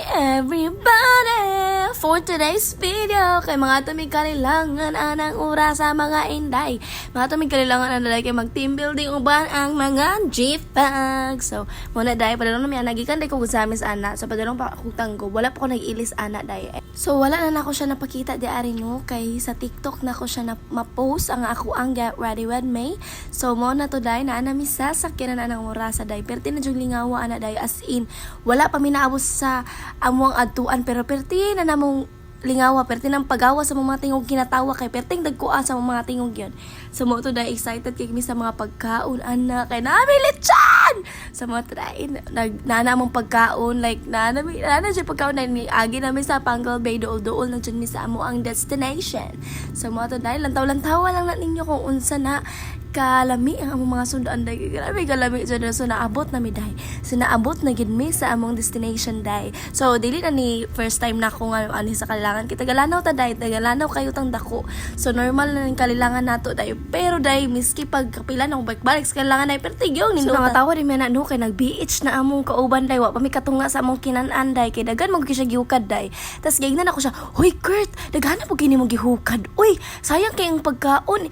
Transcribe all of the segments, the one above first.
everybody! For today's video, kay mga tumig kailangan anang oras sa mga inday. Mga tumig kailangan anang kay mag-team building uban ang mga G-Pag. So, muna dahil, padalong namin, nagikan dahil ko gusamis anak. So, padalong pa akong tanggo, wala pa ko nag-ilis anak dahil. So, wala na ako siya napakita di ari no, kay sa TikTok na ko siya na ma-post ang ako ang Get Ready With Me. So, muna to dahil, na anami sasakyan na anang oras sa dahil. Perti na diyong lingawa anak dahil, as in, wala pa minaabos sa amuang adtuan, pero perti na namong lingawa, perti ng pagawa sa mga tingog kinatawa kay perting dagkuan sa mga tingog yun. So mo to dahil excited kay mi sa mga pagkaon anak kay namilit chan sa mga try nana mong pagkaon like nana siya pagkaon na ni agi namin sa Pangal Bay dool na dyan mi sa amo ang destination. So mo to dahil lantaw-lantawa lang na ninyo kung unsa na kalami ang among mga sundaan day. Grabe kalami dyan. So naabot na mi day. So naabot na gid mi sa among destination day. So dili na ni first time na ako nga ani sa kailangan kita galanaw ta day, tagalanaw kayo tang dako. So normal na ning kailangan nato day. Pero day miski pag kapila nang balik sa kailangan day pertigyong nindo. So nangatawa di mi na no kay nag-beach na among kauban day. Wa pa mi katunga sa among kinan-an day kay dagan mo siya gihukad day. Tas gignan ako siya, "Hoy Kurt, daghan na po kini mo gihukad. Uy, sayang kay ang pagkaon."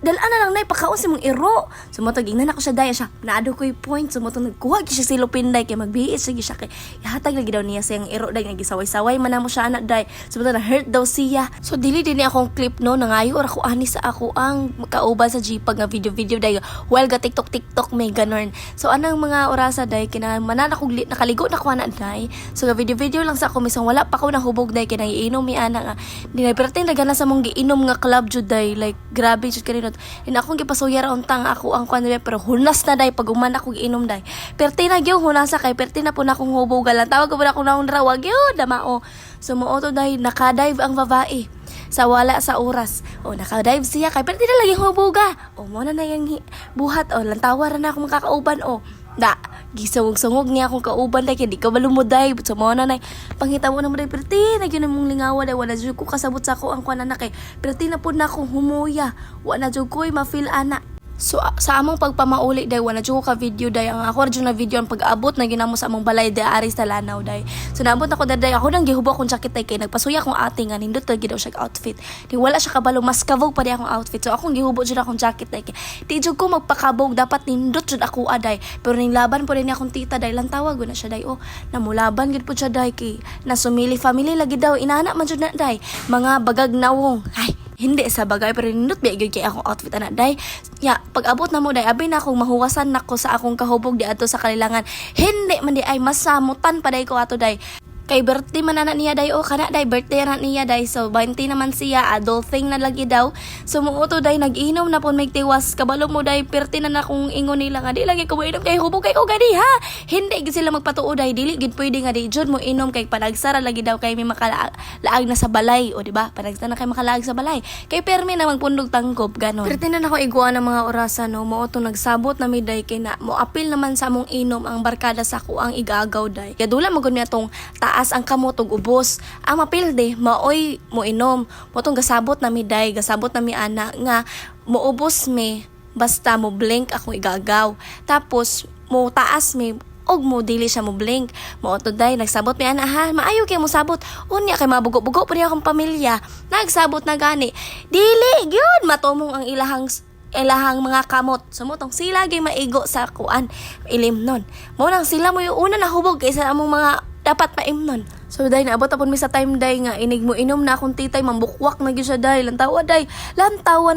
Dalaan na lang na ipakaon si mong iro. Sumotog, ingnan ako siya daya siya. Naado ko yung point. Sumotog, nagkuha siya silupin day. Kaya mag-biit siya kay ihatag lagi daw niya siyang iro day. Nagisaway-saway man na mo siya anak day. Sumotog, na-hurt daw siya. So, dili din akong clip no. Nangayo or ako ani sa ako ang kauban sa G-Pag nga video day. Well, ga TikTok may ganon. So, anang mga orasa day. Kinamanan ako nakaligo na ko anak day. So, ga video lang sa ako. Misang wala pa ko nahubog day. Kinaiinom mi anak nga. Dinapertin na gana sa mong giinom nga club jud day. Like, grabe jud kanino. In akong gipasuyar untang ako ang kwan pero hunas na day pag uman ako giinom day. Perti na gyud hunasa kay perti na po na akong hubugalan. Tawag ko ba ako naong rawag gyud damao. So mo to day nakadive ang babae sa wala sa oras. O nakadive siya kay perti na lagi hubuga. O mo na yang buhat o lantawa ra na ako makakauban o. Da, gisawog-sangog niya akong kauban day kaya di ka balumuday. So mo na nay panghita mo na mo day perti na gyud mong lingawa day wala jud ko kasabot sa ako ang kwan anak kay perti na pud na akong humuya. Wala jud ko'y ma-feel anak. So sa among pagpamauli day wala jud ko ka video day ang ako jud na video ang pag-abot na ginamo sa among balay day ari sa lanaw day. So naabot ako day ako nang gihubo akong jacket day kay nagpasuya akong ating nga nindot lagi daw siya outfit. Di wala siya kabalo mas kavog pa day akong outfit. So akong gihubo jud akong jacket day kay di jud ko magpakabog dapat nindot jud ako aday. Pero ning laban po din akong tita day lang tawag na siya day oh namulaban gid po siya day kay nasumili family lagi daw inana man jud na day mga bagag nawong. Ay hindi sa bagay pero nindot biya gyud kay akong outfit anak day. Ya, pag abot na mo day abi na akong mahuwasan nako sa akong kahubog di ato sa kalilangan. Hindi man di ay masamutan pa day ko ato day. Kay birthday man na niya day o kana day birthday na niya day so 20 naman siya adult thing na lagi daw. So muuto day nag-inom na pon may tiwas kabalo mo day perti na akong ingon nila nga di lagi ko mo inom kay hubog kay ko gani ha. Hindi gid sila magpatuo day dili gid pwede nga di jud mo inom kay panagsara lagi daw kay may makalaag na sa balay o di ba panagsara na kay makalaag sa balay kay permi na magpundog tangkop ganon. Perti na ako igwa ng mga orasan no muuto nagsabot na mi day kay na mo apil naman sa among inom ang barkada sa ko ang igagaw day. Kadula mo gud niya tong taas ang kamot ug ubos ang mapilde maoy mo inom motong gasabot na mi day gasabot na mi ana nga moubos mi basta mo blink akong igagaw tapos mo taas mi og mo dili siya mo blink mo to day nagsabot mi ana ha maayo kay mo sabot unya kay mabugo-bugo pa niya akong pamilya nagsabot na gani dili gyud matumong ang ilahang mga kamot. Sumutong sila gay maigo sa kuan ilim nun. Mo nang sila mo yung una nahubog kaysa among mga dapat maimnon. So day naabot apon mi sa time day nga inig mo inom na akong titay mambukwak na gyud siya day lantawa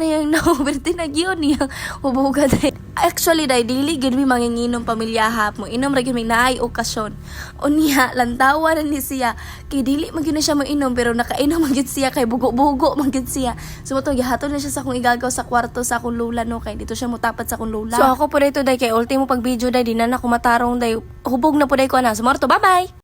na yang nauberti na gyud niya hubuga day. Actually day dili gyud mi manginginom pamilya hap mo inom ra gyud mi naay okasyon. Unya lantawa na ni siya kay dili man gyud siya mo inom pero nakainom man gyud siya kay bugo-bugo man gyud siya. So mo gihatod na siya sa akong igagaw sa kwarto sa akong lula no kay dito siya motapat sa akong lula. So ako po dito day kay ultimo pag video day di na ako matarong day hubog na po day ko na. So bye bye.